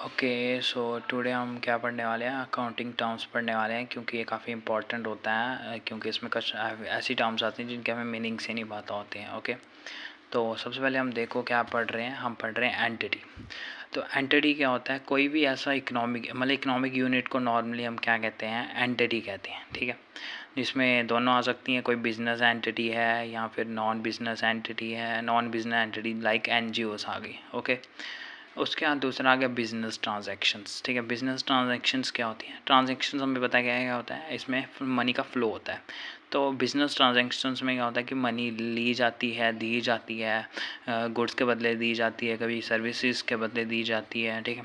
Okay so today हम क्या पढ़ने वाले हैं, अकाउंटिंग टर्म्स पढ़ने वाले हैं क्योंकि ये काफ़ी इंपॉर्टेंट होता है क्योंकि इसमें कुछ ऐसी टर्म्स आती हैं जिनके हमें मीनिंग से नहीं पता होते हैं। ओके तो सबसे पहले हम देखो क्या पढ़ रहे हैं, हम पढ़ रहे हैं एंटिटी। तो एंटिटी क्या होता है, कोई भी ऐसा इकोनॉमिक यूनिट को नॉर्मली हम क्या कहते हैं, एंटिटी कहते हैं। ठीक है, जिसमें दोनों आ सकती हैं, कोई बिजनेस एंटिटी है या फिर नॉन बिजनेस एंटिटी है। Non business entity like NGOs आ गई। ओके, उसके बाद दूसरा आ गया बिजनेस ट्रांजैक्शंस। ठीक है, बिजनेस ट्रांजैक्शंस क्या होती हैं, ट्रांजैक्शंस हमें पता क्या होता है, इसमें मनी का फ्लो होता है। तो बिजनेस ट्रांजैक्शंस में क्या होता है कि मनी ली जाती है, दी जाती है, गुड्स के बदले दी जाती है, कभी सर्विसेज के बदले दी जाती है। ठीक है,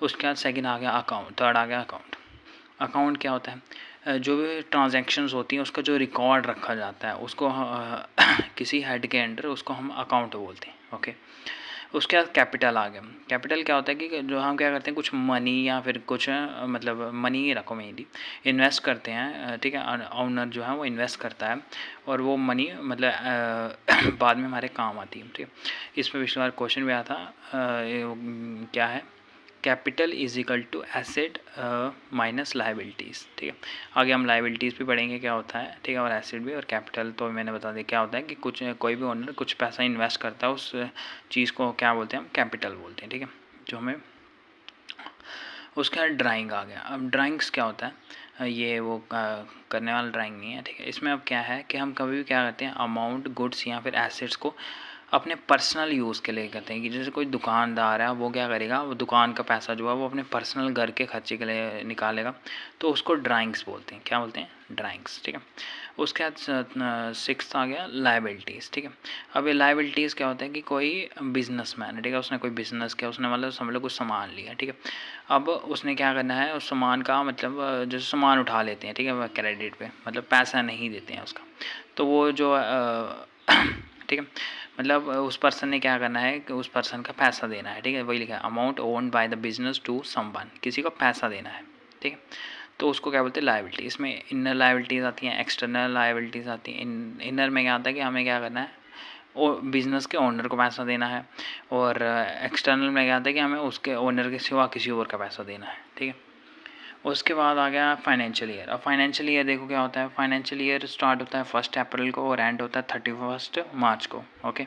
उसके बाद सेकंड आ गया अकाउंट, थर्ड आ गया अकाउंट। अकाउंट क्या होता है, जो भी ट्रांजैक्शंस होती हैं उसका जो रिकॉर्ड रखा जाता है उसको किसी हेड के अंडर उसको हम अकाउंट बोलते हैं। ओके, उसके बाद कैपिटल आ गया। कैपिटल क्या होता है कि जो हम क्या करते हैं, कुछ मनी या फिर कुछ मतलब मनी ही रखो मेनली, इन्वेस्ट करते हैं। ठीक है, ऑनर जो है वो इन्वेस्ट करता है और वो मनी मतलब बाद में हमारे काम आती है। ठीक है, इसमें पिछली बार क्वेश्चन भी आया था, क्या है, capital is equal to asset minus liabilities. ठीक है, आगे हम लाइबिलिटीज़ भी पढ़ेंगे क्या होता है। ठीक है, और एसेट भी, और कैपिटल तो मैंने बता दिया क्या होता है कि कुछ कोई भी ओनर कुछ पैसा इन्वेस्ट करता है, उस चीज़ को क्या बोलते हैं, हम कैपिटल बोलते हैं। ठीक है, जो हमें उसके बाद ड्राइंग आ गया। अब ड्राइंग्स क्या होता है, ये वो करने वाला ड्राइंग नहीं है। ठीक है, इसमें अब क्या है कि हम कभी भी क्या करते हैं, अमाउंट गुड्स या फिर एसेट्स को अपने पर्सनल यूज़ के लिए करते हैं। कि जैसे कोई दुकानदार है, वो क्या करेगा, वो दुकान का पैसा जो है वो अपने पर्सनल घर के खर्चे के लिए निकालेगा, तो उसको ड्राइंग्स बोलते हैं। क्या बोलते हैं, ड्राइंग्स। ठीक है, उसके बाद सिक्स्थ आ गया लाइबिलिटीज़। ठीक है, अब ये लाइबिलिटीज़ क्या होता है कि कोई बिजनेसमैन है, ठीक है, उसने कोई बिज़नेस किया, उसने मतलब समझ लो कुछ सामान लिया। ठीक है, अब उसने क्या करना है, उस सामान का मतलब जैसे सामान उठा लेते हैं, ठीक है, वह क्रेडिट पे मतलब पैसा नहीं देते हैं उसका, तो वो जो ठीक है, मतलब उस पर्सन ने क्या करना है कि उस पर्सन का पैसा देना है। ठीक है, वही लिखा है, amount owned by the business to someone, किसी को पैसा देना है। ठीक है, तो उसको क्या बोलते हैं, लायबिलिटी। इसमें इनर लायबिलिटीज़ आती हैं, एक्सटर्नल लायबिलिटीज़ आती हैं। इनर में क्या आता है कि हमें क्या करना है, और बिज़नेस के ओनर को पैसा देना है, और एक्सटर्नल में क्या आता है कि हमें उसके ओनर के सिवा किसी और का पैसा देना है। ठीक है, उसके बाद आ गया फाइनेंशियल ईयर। अब फाइनेंशियल ईयर देखो क्या होता है, फाइनेंशियल ईयर स्टार्ट होता है 1 अप्रैल को और एंड होता है 31 मार्च को। ओके,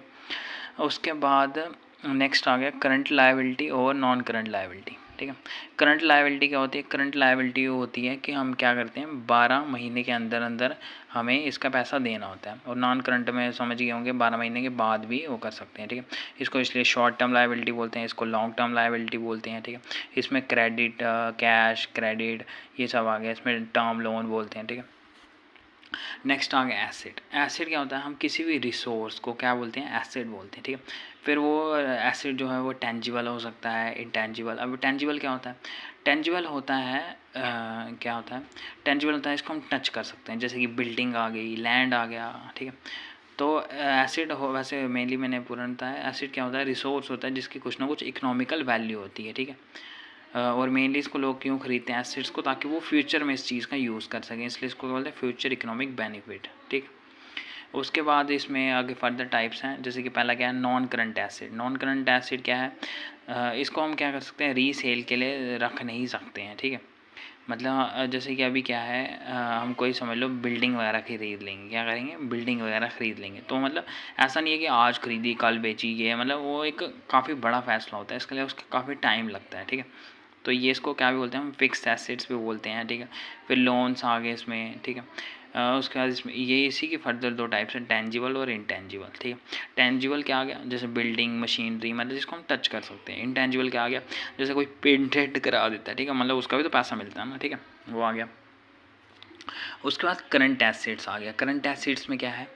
उसके बाद नेक्स्ट आ गया करंट लायबिलिटी और नॉन करंट लायबिलिटी। ठीक है, करंट लायबिलिटी क्या होती है, करंट लायबिलिटी होती है कि हम क्या करते हैं, 12 महीने के अंदर अंदर हमें इसका पैसा देना होता है, और नॉन करंट में समझ गए होंगे 12 महीने के बाद भी वो कर सकते हैं। ठीक है, इसको इसलिए शॉर्ट टर्म लायबिलिटी बोलते हैं, इसको लॉन्ग टर्म लायबिलिटी बोलते हैं। ठीक है, इसमें क्रेडिट, कैश, क्रेडिट, ये सब आ गया, इसमें टर्म लोन बोलते हैं। ठीक है, नेक्स्ट आ गया एसेट। एसेट क्या होता है, हम किसी भी रिसोर्स को क्या बोलते हैं, एसेट बोलते हैं। ठीक है, फिर वो एसेट जो है वो टेंजिबल हो सकता है, इंटेंजिबल। अब टेंजिबल क्या होता है, टेंजिबल होता है क्या होता है, टेंजिबल होता है इसको हम टच कर सकते हैं, जैसे कि बिल्डिंग आ गई, लैंड आ गया। ठीक है, तो एसिड हो, वैसे मेनली मैंने पूरा बताया, एसिड क्या होता है, रिसोर्स होता है जिसकी कुछ ना कुछ इकोनॉमिकल वैल्यू होती है। ठीक है, और मेनली इसको लोग क्यों खरीदते हैं एसिड्स को, ताकि वो फ्यूचर में इस चीज़ का यूज़ कर सकें, इसलिए इसको बोलते हैं फ्यूचर इकोनॉमिक बेनिफिट। ठीक, उसके बाद इसमें आगे फर्दर टाइप्स हैं, जैसे कि पहला क्या है, non current acid. Non current acid क्या है, इसको हम क्या कर सकते हैं, रीसेल के लिए रख नहीं सकते हैं। ठीक है, मतलब जैसे कि अभी क्या है, हम कोई समझ लो बिल्डिंग वगैरह खरीद लेंगे, क्या करेंगे, बिल्डिंग वगैरह खरीद लेंगे, तो मतलब ऐसा नहीं है कि आज खरीदी कल बेची, ये मतलब वो एक काफ़ी बड़ा फैसला होता है, इसके लिए उसका काफ़ी टाइम लगता है। ठीक है, तो ये इसको क्या भी बोलते हैं, हम फिक्स्ड एसेट्स भी बोलते हैं। ठीक है, फिर लोन्स आ गए इसमें। ठीक है, उसके बाद इसमें ये इसी की फर्दर दो टाइप्स हैं, टेंजिबल और इंटेंजिबल। ठीक है, टेंजिबल क्या आ गया, जैसे बिल्डिंग, मशीनरी, मतलब जिसको हम टच कर सकते हैं। इंटेंजिबल क्या आ गया, जैसे कोई पेंटेड करा देता है, ठीक है, मतलब उसका भी तो पैसा मिलता है ना। ठीक है, वो आ गया। उसके बाद करंट एसेट्स आ गया। करंट एसेट्स में क्या है,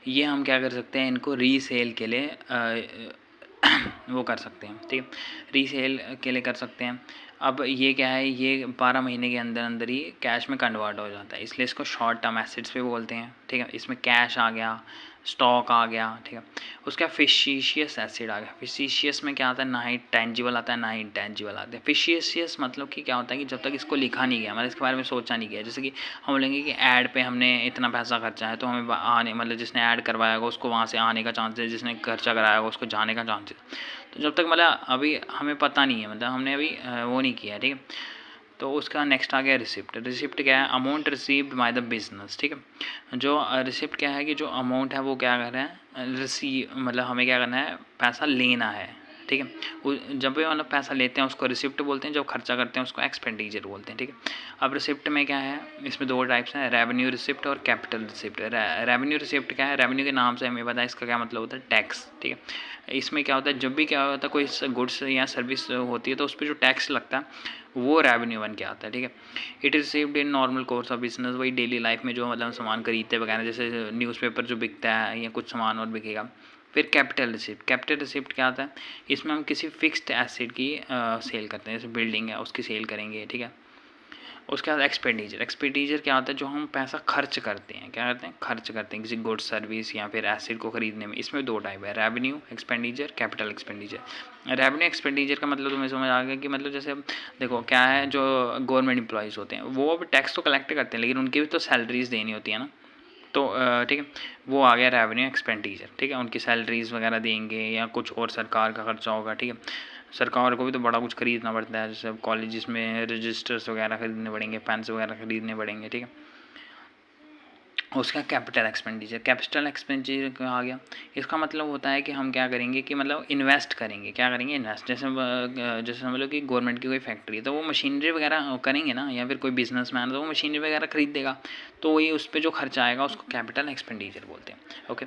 ये हम क्या कर सकते हैं, इनको रीसेल के लिए वो कर सकते हैं। ठीक है, रीसेल के लिए कर सकते हैं। अब ये क्या है, ये 12 महीने के अंदर अंदर ही कैश में कन्वर्ट हो जाता है, इसलिए इसको शॉर्ट टर्म एसेट्स पे बोलते हैं। ठीक है, इसमें कैश आ गया, स्टॉक आ गया, ठीक है। उसका फिशिशियस एसिड आ गया। फिशिशियस में क्या आता है, ना ही टेंजिबल आता है ना ही इंटेंजिबल आता है। फिशिशियस मतलब कि क्या होता है कि जब तक इसको लिखा नहीं गया, मतलब इसके बारे में सोचा नहीं गया, जैसे कि हम बोलेंगे कि ऐड पे हमने इतना पैसा खर्चा है तो हमें आने, मतलब जिसने ऐड करवाया होगा उसको वहाँ से आने का चांस है, जिसने खर्चा कराया होगा उसको जाने का चांस है। तो जब तक मतलब अभी हमें पता नहीं है, मतलब हमने अभी वो नहीं किया, ठीक है। तो उसका नेक्स्ट आ गया रिसिप्ट। रिसिप्ट क्या है, amount received by the business, ठीक है। जो रिसिप्ट क्या है कि जो अमाउंट है वो क्या कर रहे हैं, रिसीव, मतलब हमें क्या करना है, पैसा लेना है, ठीक है। जब भी मतलब पैसा लेते हैं उसको रिसिप्ट बोलते हैं, जब खर्चा करते हैं उसको एक्सपेंडिचर बोलते हैं, ठीक है। अब रिसिप्ट में क्या है, इसमें दो टाइप्स हैं, रेवेन्यू रिसिप्ट और कैपिटल रिसिप्ट। रेवेन्यू रिसिप्ट क्या है, रेवेन्यू के नाम से हमें पता है इसका क्या मतलब होता है, टैक्स, ठीक है। इसमें क्या होता है, जब भी क्या होता है कोई गुड्स या सर्विस होती है तो उस पर जो टैक्स लगता है वो रेवेन्यू बन के आता है, ठीक है। It is received in normal course of business, वही डेली लाइफ में जो मतलब सामान खरीदते वगैरह, जैसे न्यूज़पेपर जो बिकता है या कुछ सामान और बिकेगा। फिर कैपिटल रिसिप्ट। कैपिटल रिसिप्ट क्या आता है, इसमें हम किसी फिक्स्ड एसेट की सेल करते हैं, जैसे बिल्डिंग है उसकी सेल करेंगे, ठीक है। उसके बाद एक्सपेंडिचर। एक्सपेंडिचर क्या होता है, जो हम पैसा खर्च करते हैं, क्या करते हैं, खर्च करते हैं किसी गुड सर्विस या फिर एसेट को खरीदने में। इसमें दो टाइप है, revenue expenditure, capital expenditure. Revenue expenditure का मतलब तुम्हें समझ आ गया कि मतलब जैसे देखो क्या है, जो गवर्नमेंट एम्प्लॉयज़ होते हैं वो अब टैक्स तो कलेक्ट करते हैं लेकिन उनकी भी तो सैलरीज देनी होती है ना, तो ठीक है, वो आ गया रेवेन्यू एक्सपेंडिचर, ठीक है। उनकी सैलरीज वगैरह देंगे या कुछ और सरकार का खर्चा होगा, ठीक है। सरकार को भी तो बड़ा कुछ खरीदना पड़ता है, जैसे कॉलेजेस में रजिस्टर्स वगैरह खरीदने पड़ेंगे, पेन्स वगैरह खरीदने पड़ेंगे, ठीक है। उसका कैपिटल एक्सपेंडिचर। कैपिटल एक्सपेंडिचर क्या आ गया, इसका मतलब होता है कि हम क्या करेंगे कि मतलब इन्वेस्ट करेंगे, क्या करेंगे, इन्वेस्ट। जैसे समझ लो कि गवर्नमेंट की कोई फैक्ट्री है तो वो मशीनरी वगैरह करेंगे ना, या फिर कोई बिजनेसमैन है तो वो मशीनरी वगैरह खरीद देगा, तो वही उस पर जो खर्चा आएगा उसको कैपिटल एक्सपेंडिचर बोलते हैं, ओके।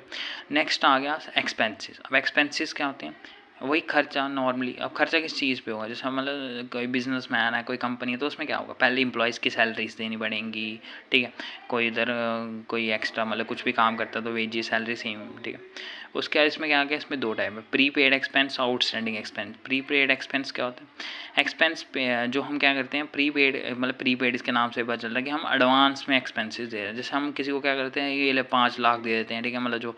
नेक्स्ट आ गया एक्सपेंसेस। अब एक्सपेंसेस क्या होते हैं, वही खर्चा नॉर्मली। अब खर्चा किस चीज़ पे होगा, जैसे मतलब कोई बिजनेसमैन है, कोई कंपनी है, तो उसमें क्या होगा, पहले एम्प्लॉयज़ की सैलरीज देनी पड़ेंगी, ठीक है। कोई इधर कोई एक्स्ट्रा मतलब कुछ भी काम करता है तो वेजी सैलरी सेम, ठीक है। उसके बाद इसमें क्या आ गया, इसमें दो टाइप है, pre paid expense, outstanding expense. Pre paid expense क्या होता है, एक्सपेंस पे जो हम क्या करते हैं, प्री पेड मतलब प्री पेड इसके नाम से पता चल रहा है कि हम एडवांस में एक्सपेंसेस दे रहे हैं। जैसे हम किसी को क्या करते हैं, ये ले 5 लाख दे देते हैं, ठीक है, मतलब जो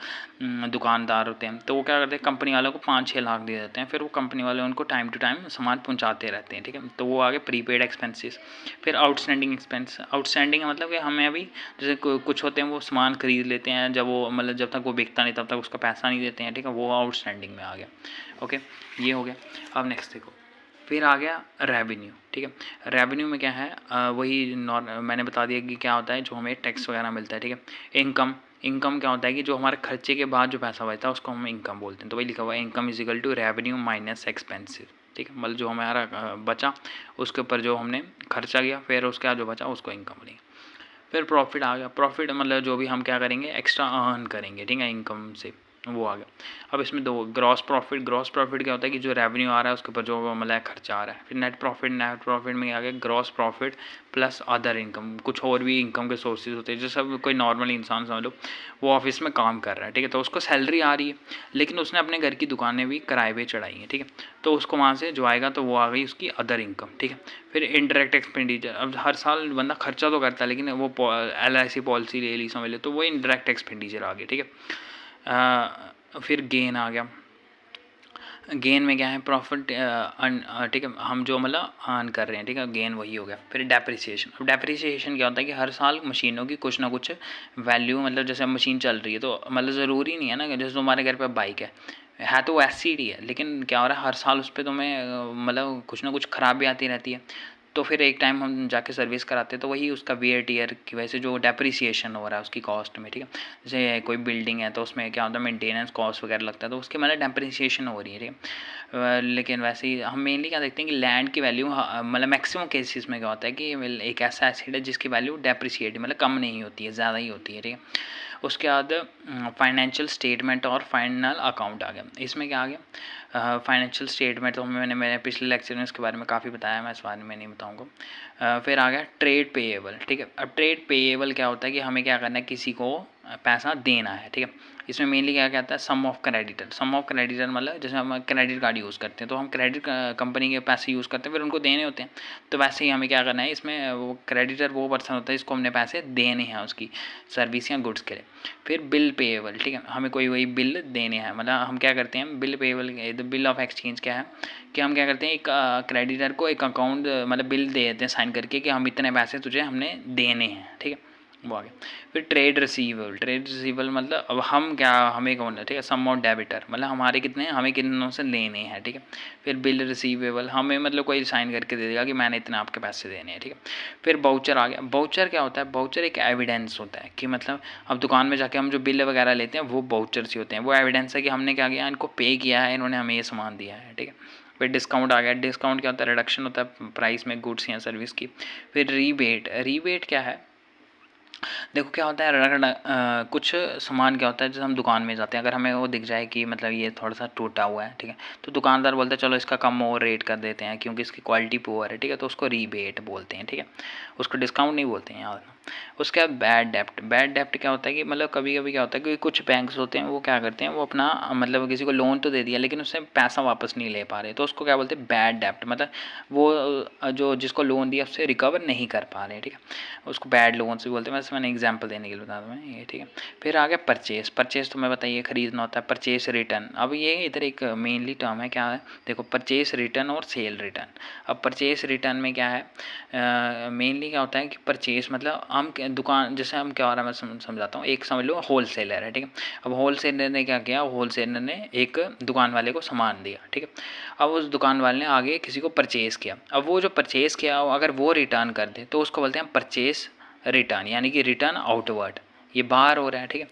दुकानदार होते हैं तो वो क्या करते हैं, कंपनी वालों को 5-6 लाख दे देते हैं, फिर वो कंपनी वाले उनको टाइम टू टाइम सामान पहुंचाते रहते हैं, ठीक है। तो वो आगे प्रीपेड एक्सपेंसेस। फिर आउटस्टैंडिंग एक्सपेंस। आउटस्टैंडिंग मतलब कि हमें अभी जैसे कुछ होते हैं वो सामान खरीद लेते हैं, जब वो मतलब जब तक वो बिकता नहीं तब तक उसका पैसा नहीं देते हैं, ठीक है, वो आउटस्टैंडिंग में आ गया, ओके। ये हो गया। अब नेक्स्ट देखो, फिर आ गया रेवेन्यू, ठीक है। रेवेन्यू में क्या है, वही मैंने बता दिया कि क्या होता है, जो हमें टैक्स वगैरह मिलता है, ठीक है। इनकम। इनकम क्या होता है कि जो हमारे खर्चे के बाद जो पैसा बचता है उसको हम इनकम बोलते हैं, तो वही लिखा हुआ है, income is equal to revenue minus expensive, ठीक है। मतलब जो हमारा बचा उसके ऊपर जो हमने खर्चा किया, फिर उसके बाद जो बचा उसको इनकम बोलेंगे। फिर प्रॉफिट आ गया। प्रॉफिट मतलब जो भी हम क्या करेंगे, एक्स्ट्रा अर्न करेंगे, ठीक है, इनकम से, वो आ गया। अब इसमें दो, ग्रॉस प्रॉफिट। ग्रॉस प्रॉफिट क्या होता है कि जो रेवेन्यू आ रहा है उसके ऊपर जो मतलब खर्चा आ रहा है। फिर नेट प्रॉफिट। नेट प्रॉफिट में आ गया gross profit plus other income, कुछ और भी इनकम के सोर्सेज होते हैं। जैसे अब कोई नॉर्मल इंसान समझ लो वो ऑफिस में काम कर रहा है, ठीक है, तो उसको सैलरी आ रही है लेकिन उसने अपने घर की दुकानें भी किराए पे चढ़ाई हैं, ठीक है, तो उसको वहाँ से जो आएगा तो वो आ गई उसकी अदर इनकम, ठीक है। फिर इनडायरेक्ट एक्सपेंडिचर। अब हर साल बंदा खर्चा तो करता है लेकिन वो LIC पॉलिसी ले ली समझ लो, तो वो इनडायरेक्ट एक्सपेंडिचर आ गया, ठीक है। फिर गेन आ गया। गेन में क्या है, प्रॉफिट, ठीक है, हम जो मतलब अर्न कर रहे हैं, ठीक है, गेन वही हो गया। फिर डेप्रिसिएशन। अब डेप्रिसिएशन क्या होता है कि हर साल मशीनों की कुछ ना कुछ वैल्यू, मतलब जैसे मशीन चल रही है तो मतलब ज़रूरी नहीं है ना कि जैसे तुम्हारे घर पे बाइक है तो वो एसिड ही है, लेकिन क्या हो रहा है हर साल उस पर तुम्हें मतलब कुछ ना कुछ ख़राबी आती रहती है, तो फिर एक टाइम हम जाके सर्विस कराते हैं तो वही उसका वियर टियर की वजह से जो डेप्रिसिएशन हो रहा है उसकी कॉस्ट में, ठीक है। जैसे कोई बिल्डिंग है तो उसमें क्या होता है, मेंटेनेंस कॉस्ट वगैरह लगता है तो उसकी मतलब डेप्रिसिएशन हो रही है, ठीक है। लेकिन वैसे ही हम मेनली क्या देखते हैं कि लैंड की वैल्यू, मतलब मैक्सिमम केसेस में क्या होता है कि एक ऐसा एसिड है जिसकी वैल्यू डेप्रिसिएट मतलब कम नहीं होती है, ज़्यादा ही होती है, ठीक है। उसके बाद फाइनेंशियल स्टेटमेंट और फाइनल अकाउंट आ गया। इसमें क्या आ गया, फाइनेंशियल स्टेटमेंट तो मैंने पिछले लेक्चर में इसके बारे में काफ़ी बताया, मैं इस बारे में नहीं बताऊंगा। फिर आ गया ट्रेड पेएबल, ठीक है। अब ट्रेड पेएबल क्या होता है कि हमें क्या करना है, किसी को पैसा देना है, ठीक है। इसमें मेनली क्या कहता है, sum of creditor. Sum of creditor मतलब जैसे हम क्रेडिट कार्ड यूज़ करते हैं तो हम क्रेडिट कंपनी के पैसे यूज़ करते हैं, फिर उनको देने होते हैं। तो वैसे ही हमें क्या करना है, इसमें वो क्रेडिटर वो पर्सन होता है जिसको हमने पैसे देने हैं उसकी सर्विस या गुड्स के लिए। फिर बिल पेएबल, ठीक है, हमें कोई वही बिल देने हैं, मतलब हम क्या करते हैं, bill payable, bill of exchange क्या है कि हम क्या करते हैं, एक क्रेडिटर को एक अकाउंट मतलब बिल दे देते हैं साइन करके कि हम इतने पैसे तुझे हमने देने हैं, ठीक है, वो आ गया। फिर ट्रेड रिसीवेबल। ट्रेड रिसीवेबल मतलब अब हम क्या, हमें कौन है, ठीक है, सम ऑफ डेबिटर मतलब हमारे कितने हैं, हमें कितनों से लेने हैं, ठीक है। फिर बिल रिसीवेबल, हमें मतलब कोई साइन करके दे देगा कि मैंने इतने आपके पैसे देने हैं, ठीक है। फिर बाउचर आ गया। बाउचर क्या होता है, बाउचर एक एविडेंस होता है कि मतलब अब दुकान में जाके हम जो बिल वगैरह लेते हैं वो बाउचर्स ही होते हैं, वो एविडेंस है कि हमने क्या किया, इनको पे किया है, इन्होंने हमें ये सामान दिया है, ठीक है। फिर डिस्काउंट आ गया। डिस्काउंट क्या होता है, रिडक्शन होता है प्राइस में गुड्स या सर्विस की। फिर रीबेट। रीबेट क्या है, देखो क्या होता है, कुछ सामान क्या होता है, जैसे हम दुकान में जाते हैं, अगर हमें वो दिख जाए कि मतलब ये थोड़ा सा टूटा हुआ है, ठीक है, तो दुकानदार बोलता है चलो इसका कम और रेट कर देते हैं क्योंकि इसकी क्वालिटी पुअर है, ठीक है, तो उसको रीबेट बोलते हैं, ठीक है, उसको डिस्काउंट नहीं बोलते हैं यहाँ। उसके बाद बैड डेप्ट। बैड डेप्ट क्या होता है कि मतलब कभी कभी क्या होता है कि कुछ बैंक्स होते हैं वो क्या करते हैं, वो अपना मतलब किसी को लोन तो दे दिया लेकिन उससे पैसा वापस नहीं ले पा रहे, तो उसको क्या बोलते हैं, बैड डेप्ट, मतलब वो जो जिसको लोन दिया उससे रिकवर नहीं कर पा रहे, ठीक है, उसको बैड लोन से बोलते हैं। वैसे मैंने एग्जांपल देने के लिए बता दूँ मैं ये, ठीक है। फिर आ गया परचेस। परचेस तो मैं बताइए खरीदना होता है। परचेस रिटर्न, अब ये इधर एक मेनली टर्म है, क्या है, देखो परचेस रिटर्न और सेल रिटर्न। अब परचेस रिटर्न में क्या है, मेनली क्या होता है कि परचेस मतलब हम दुकान, जैसे हम क्या हो रहा है मैं समझाता हूँ, एक समझ लो होल सेलर है, ठीक है। अब होल सेलर ने क्या किया, होल सेलर ने एक दुकान वाले को सामान दिया, ठीक है। अब उस दुकान वाले ने आगे किसी को परचेज़ किया, अब वो जो परचेज़ किया अगर वो रिटर्न कर दे तो उसको बोलते हैं परचेज़ रिटर्न, यानी कि रिटर्न आउटवर्ड, ये बाहर हो रहा है, ठीक है।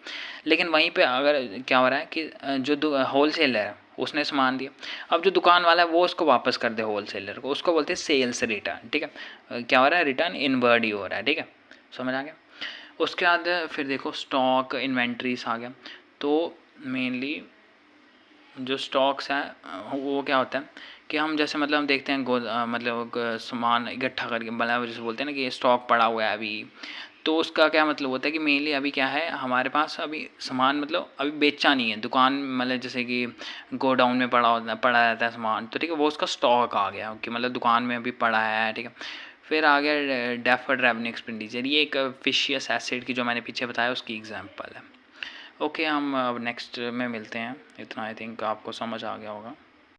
लेकिन वहीं पे अगर क्या हो रहा है कि जो होल सेलर है उसने सामान दिया, अब जो दुकान वाला है वो उसको वापस कर दे होल सेलर को, उसको बोलते हैं सेल्स रिटर्न, ठीक है। क्या हो रहा है, रिटर्न इनवर्ड ही हो रहा है, ठीक है, समझ आ गया। उसके बाद फिर देखो स्टॉक इन्वेंट्रीज आ गया। तो मेनली जो स्टॉक्स हैं वो क्या होता है कि हम जैसे मतलब हम देखते हैं मतलब सामान इकट्ठा करके, मतलब जैसे बोलते हैं ना कि ये स्टॉक पड़ा हुआ है अभी, तो उसका क्या मतलब होता है कि मेनली अभी क्या है हमारे पास अभी सामान, मतलब अभी बेचा नहीं है दुकान, मतलब जैसे कि गोडाउन में पड़ा रहता है सामान, तो ठीक है, वो उसका स्टॉक आ गया कि मतलब दुकान में अभी पड़ा है, ठीक है। फिर आ गया डेफर्ड रेवेन्यू एक्सपेंडिचर, ये एक फिशियस एसेट की जो मैंने पीछे बताया उसकी एग्जांपल है। ओके, हम अब नेक्स्ट में मिलते हैं। इतना आई थिंक आपको समझ आ गया होगा।